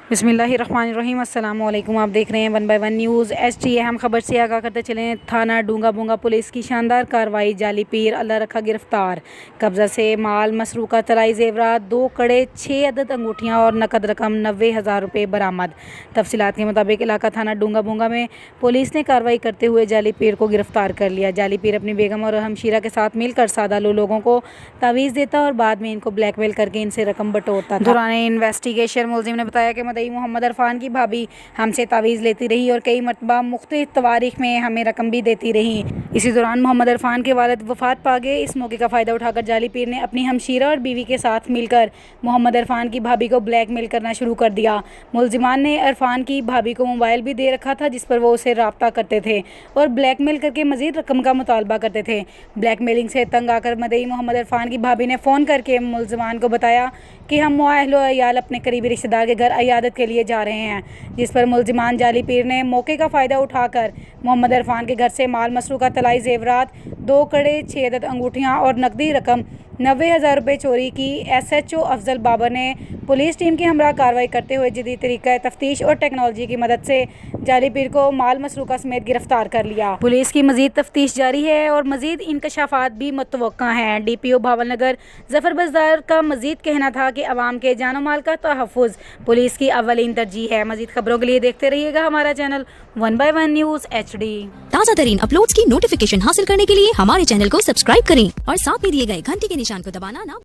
बिस्मिल्लाहिर्रहमानिर्रहीम। अस्सलाम वालेकुम। आप देख रहे हैं 1 बाय 1 न्यूज़ एचडी। अहम खबर से आगाह करते चलें। थाना डूंगा बूंगा पुलिस की शानदार कार्रवाई। जाली पीर अल्लाह रखा गिरफ्तार। कब्जा से माल मसरूका तलाई जेवरात 2 कड़े 6 अदद अंगूठियाँ और नकद रकम 90,000 रुपये बरामद। तफसीलात के मुताबिक इलाका थाना डूंगा बूंगा में पुलिस ने कार्रवाई करते हुए जाली पीर को गिरफ्तार कर लिया। जाली पीर अपनी बेगम और हमशीरा के साथ मिलकर सादालू लोगों को तावीज़ देता और बाद में इनको ब्लैकमेल करके इनसे रकम बटोरता था। दौरान इन्वेस्टिगेशन मुलजिम ने बताया कि मदई मोहम्मद अरफान की भाभी हमसे तावीज़ लेती रही और कई मरतबा मुख्तलिफ तवारीख में हमें रकम भी देती रही। इसी दौरान मोहम्मद अरफान के वालिद वफात पा गए। इस मौके का फ़ायदा उठाकर जाली पीर ने अपनी हमशीरा और बीवी के साथ मिलकर मोहम्मद अरफान की भाभी को ब्लैकमेल करना शुरू कर दिया। मुलजिमान ने अरफान की भाभी को मोबाइल भी दे रखा था जिस पर वो उसे रब्ता करते थे और ब्लैकमेल करके मजीद रकम का मुतालबा करते थे। ब्लैकमेलिंग से तंग आकर मदई मोहम्मद अरफान की भाभी ने फ़ोन करके मुलजिमान को बताया कि हम अहलो-अयाल अपने करीबी रिश्तेदार के घर अयादत के लिए जा रहे हैं, जिस पर मुलजिमान जाली पीर ने मौके का फ़ायदा उठाकर मोहम्मद अरफान के घर से माल मसरूका तलाई जेवरात 2 कड़े 6 अदद अंगूठियाँ और नकदी रकम 90,000 रुपये चोरी की। SHO अफजल बाबर ने पुलिस टीम की हमरा कार्रवाई करते हुए जदीद तरीक़ा तफ्तीश और टेक्नोलॉजी की मदद से जाली पीर को माल मसरूका समेत गिरफ्तार कर लिया। पुलिस की मजीद तफ्तीश जारी है और मजीद इंकशाफात भी मुतवक्का हैं। DPO भावलनगर जफर बज़दार का मजीद कहना था कि अवाम के जानो माल का तहफ़्फ़ुज़ पुलिस की अव्वलीन तरजीह है। मजीद खबरों के लिए देखते रहिएगा हमारा चैनल 1 बाय 1 न्यूज़ HD। ताज़ा तरीन अपलोड्स की नोटिफिकेशन हासिल करने के लिए हमारे चैनल को सब्सक्राइब करें और साथ में दिए गए घंटी के निशान को दबाना ना